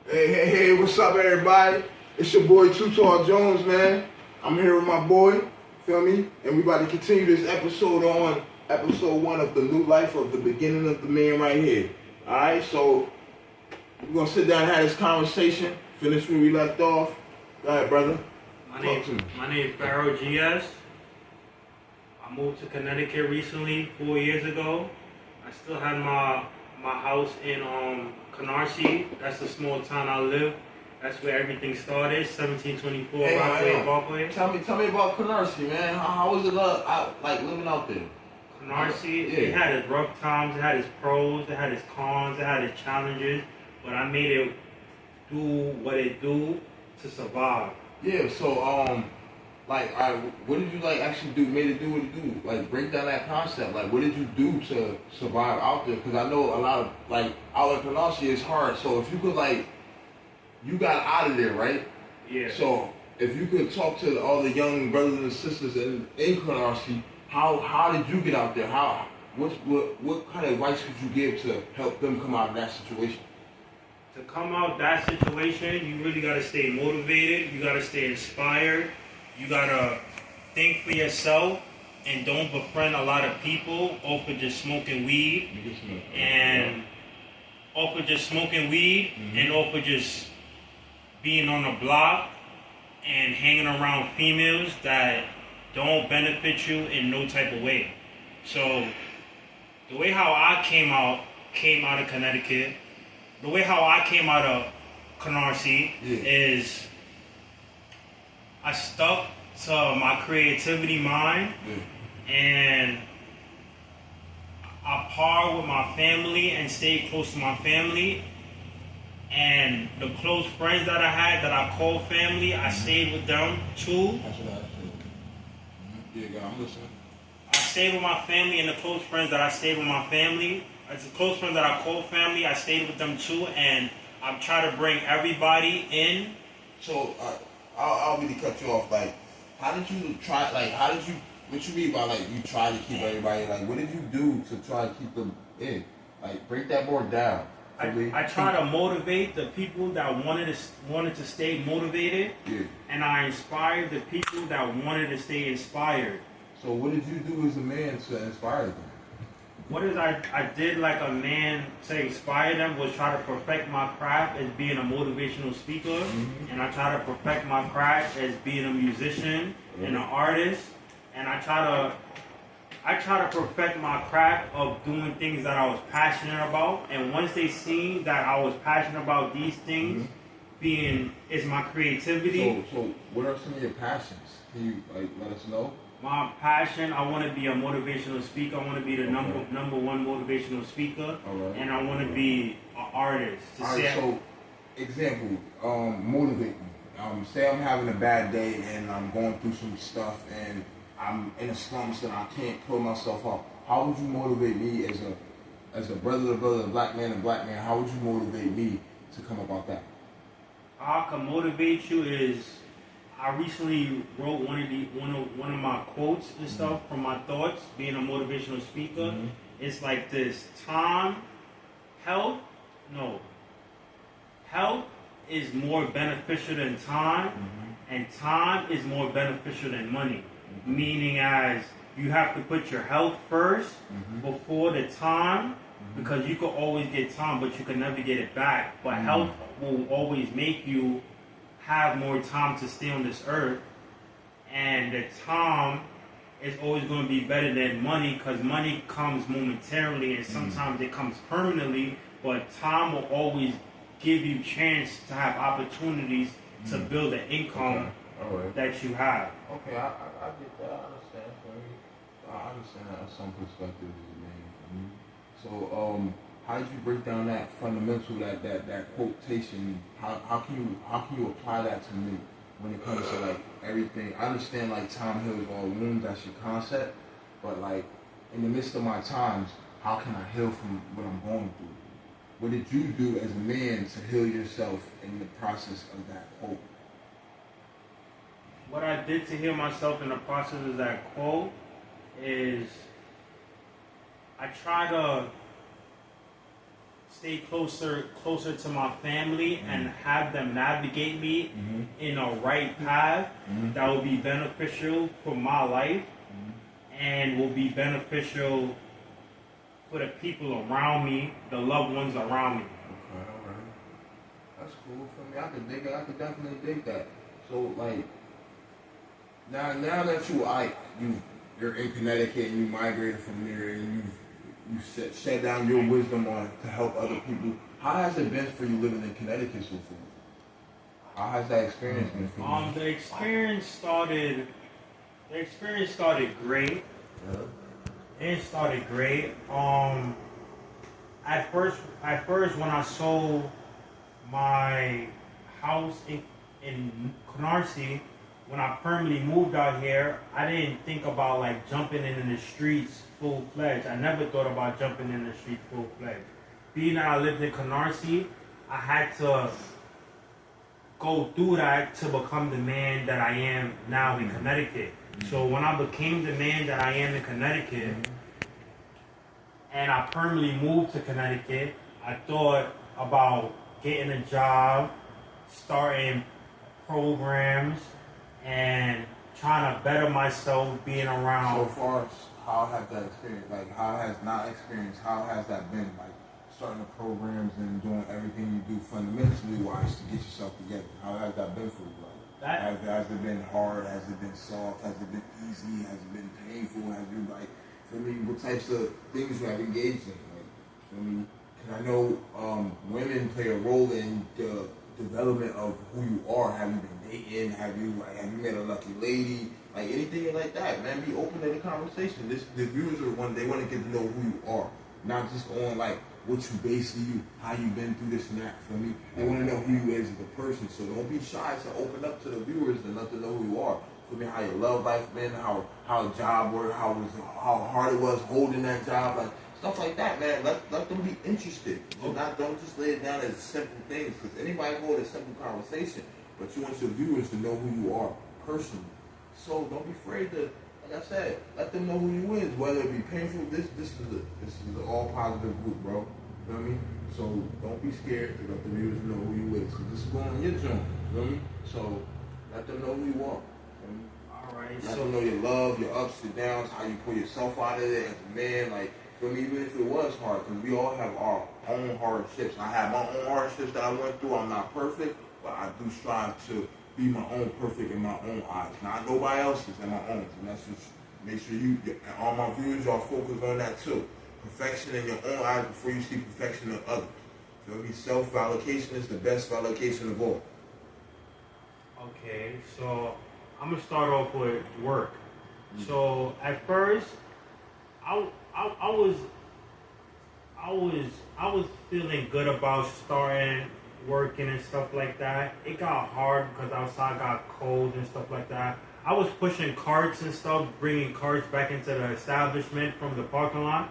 Hey, what's up, everybody? It's your boy Too Tall Jones, man. I'm here with my boy, feel me? And we about to continue this episode on episode 1 of the new life of the beginning of the man right here. Alright, so we're going to sit down and have this conversation, finish where we left off. Go ahead, brother. My name is Pharaoh GS. I moved to Connecticut recently, 4 years ago. I still had my house in Canarsie. That's the small town I live. That's where everything started. 1724 Rockaway Parkway. Tell me about Canarsie, man. How was it like living out there? Canarsie, it had its rough times, it had its pros, it had its cons, it had its challenges, but I made it do what it do to survive. Yeah, so what did you actually do? Made it do what it do? Like, break down that concept. Like, what did you do to survive out there? Because I know a lot of out in Canarsie is hard. So if you could you got out of there, right? Yeah. So if you could talk to all the young brothers and sisters in Canarsie, how did you get out there? What kind of advice would you give to help them come out of that situation? To come out that situation, you really gotta stay motivated. You gotta stay inspired. You gotta think for yourself and don't befriend a lot of people off of just smoking weed and off of just smoking weed and off of just being on the block and hanging around females that don't benefit you in no type of way. So the way how I came out of Connecticut, the way how I came out of Canarsie is I stuck to my creativity mind and I par with my family and stayed close to my family. And the close friends that I had that I call family, I stayed with them too. Yeah, I'm listening. I stayed with my family and the close friends that I stayed with my family. As a close friend that I call family, I stayed with them too, and I try to bring everybody in. So, I'll really cut you off. How did you try? What you mean by you try to keep everybody? What did you do to try to keep them in? Break that board down. I try to motivate the people that wanted to stay motivated, and I inspired the people that wanted to stay inspired. So, what did you do as a man to inspire them? What I did like a man to inspire them was try to perfect my craft as being a motivational speaker, and I try to perfect my craft as being a musician and an artist, and I try to perfect my craft of doing things that I was passionate about, and once they see that I was passionate about these things, is my creativity. So what are some of your passions? Can you let us know? My passion, I want to be a motivational speaker. I want to be the number one motivational speaker, and I want to be an artist. So, example, motivate me. Say I'm having a bad day and I'm going through some stuff and I'm in a slumps and I can't pull myself up. How would you motivate me as a brother to brother, a black man to black man? How would you motivate me to come about that? How I can motivate you is, I recently wrote one of my quotes and stuff from my thoughts, being a motivational speaker. It's like this: health is more beneficial than time, and time is more beneficial than money. Meaning, as you have to put your health first before the time, because you could always get time, but you can never get it back. But health will always make you have more time to stay on this earth, and the time is always going to be better than money, because money comes momentarily and sometimes it comes permanently, but time will always give you chance to have opportunities to build the income that you have. Okay, I get that. I understand. I understand that some perspective is made. So how did you break down that fundamental, that quotation? How can you apply that to me when it comes to everything? I understand time heals all wounds, that's your concept, but in the midst of my times, how can I heal from what I'm going through? What did you do as a man to heal yourself in the process of that quote? What I did to heal myself in the process of that quote is I try to stay closer to my family and have them navigate me in a right path that will be beneficial for my life and will be beneficial for the people around me, the loved ones around me. Okay, alright. That's cool for me. I could dig it. I could definitely dig that. So like now that you're in Connecticut and you migrated from there and you shed down your wisdom on to help other people. How has it been for you living in Connecticut so far? How has that experience been for you? The experience started great. Yeah. It started great. At first when I sold my house in Canarsie, when I permanently moved out here, I didn't think about like jumping in the streets full-fledged. I never thought about jumping in the streets full-fledged. Being that I lived in Canarsie, I had to go through that to become the man that I am now in Connecticut. So when I became the man that I am in Connecticut, and I permanently moved to Connecticut, I thought about getting a job, starting programs, and trying to better myself being around. So far, how has that experience, like how has that been? Like starting the programs and doing everything you do fundamentally wise to get yourself together. How has that been for you? Like, has it been hard? Has it been soft? Has it been easy? Has it been painful? Has you like, for me, what types of things you have engaged in? Like, for me, because I know women play a role in the development of who you are. Have you been dating? Have you met a lucky lady? Like anything like that, man. Be open to the conversation. The viewers they want to get to know who you are, not just on like what you basically how you been through this and that. For me, they want to know who you is as a person. So don't be shy to open up to the viewers and let them know who you are. For me, how your love life been, how a job worked, how hard it was holding that job, like stuff like that, man. Let them be interested. Don't just lay it down as simple things, because anybody can hold a simple conversation, but you want your viewers to know who you are personally. So don't be afraid to, like I said, let them know who you is, whether it be painful. This is an all positive group, bro. You know what I mean? So don't be scared to let the viewers know who you is, because this is going on your joint. You know what I mean? So let them know who you are. Alright, let them know your love, your ups, your downs, how you pull yourself out of it as a man. Like, for me, even if it was hard, because we all have our own hardships. I have my own hardships that I went through. I'm not perfect, but I do strive to be my own perfect in my own eyes, not nobody else's, in my own. And that's just make sure and all my viewers, y'all focus on that too. Perfection in your own eyes before you see perfection in others. Feel me? Self-validation is the best validation of all. Okay, so I'm gonna start off with work. So at first, I was feeling good about starting working and stuff like that. It got hard because outside got cold and stuff like that. I was pushing carts and stuff, bringing carts back into the establishment from the parking lot,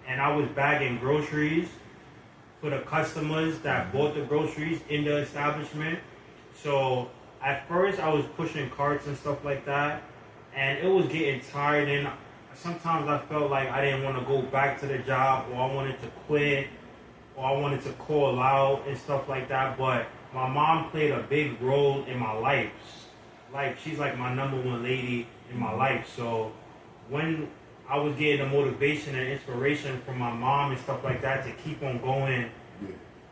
and I was bagging groceries for the customers that bought the groceries in the establishment. So at first I was pushing carts and stuff like that, and it was getting tired, and sometimes I felt like I didn't want to go back to the job, or I wanted to quit, or I wanted to call out and stuff like that. But my mom played a big role in my life. Like, she's like my number one lady in my life. So when I was getting the motivation and inspiration from my mom and stuff like that to keep on going,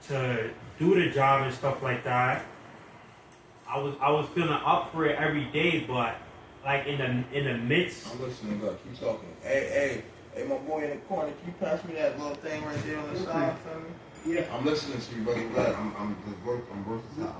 to do the job and stuff like that, I was feeling up for it every day. But like in the midst, I'm listening. Look, keep talking. Hey, my boy in the corner, can you pass me that little thing right there on the side for me? Yeah. I'm listening to you, brother. I'm versatile.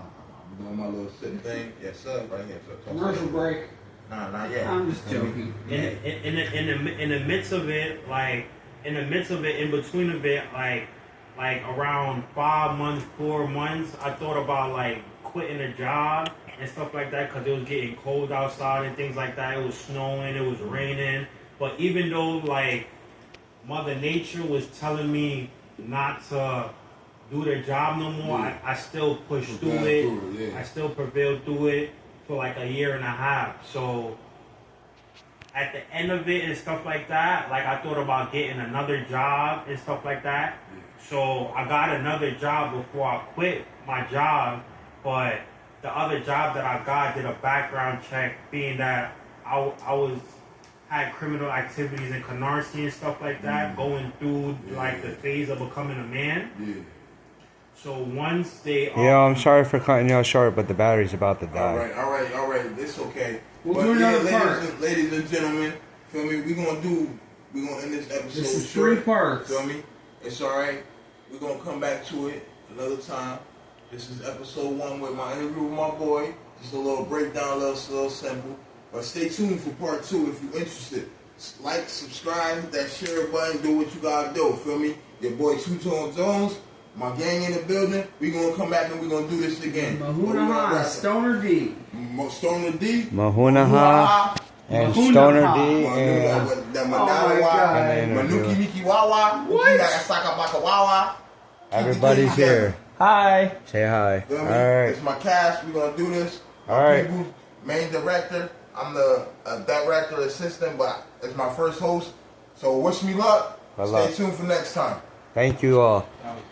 I'm doing my little sitting thing. Yes, sir. Right here. So commercial break. Nah, not yet. I'm just joking. In the midst of it, in between of it, like around 5 months, 4 months, I thought about like quitting a job and stuff like that, because it was getting cold outside and things like that. It was snowing, it was raining. But even though like Mother Nature was telling me not to do the job no more, I still pushed through it. I still prevailed through it for like a year and a half. So at the end of it and stuff like that, like I thought about getting another job and stuff like that. So I got another job before I quit my job, but the other job that I got did a background check, being that I was had criminal activities in Canarsie and stuff like that, going through like the phase of becoming a man. Yeah. So once they I'm sorry for cutting you short, but the battery's about to die. All right. It's okay. We'll But do another part. ladies and gentlemen, feel me? We're gonna end this episode. This is short, 3 parts. Feel me? It's alright. We're gonna come back to it another time. This is episode 1 with my interview with my boy. Just a little breakdown, a little simple. But stay tuned for part 2 if you're interested. Like, subscribe, hit that share button, do what you gotta do. Feel me? Your boy Two Tone Jones, my gang in the building. We gonna come back and we gonna do this again. Mahuna Ha, Stoner D. Stoner D. Mahuna Ha and Mahuna Stoner Ha. D And and Oh my God. Manuki Miki Wawa. What? Saka Baka Wawa. everybody's here. Hi. Say hi. Feel me? Alright. It's my cast. We're gonna do this. Alright. People, main director. I'm the director assistant, but it's my first host. So wish me luck. Good Stay luck. tuned for next time. Thank you all. That was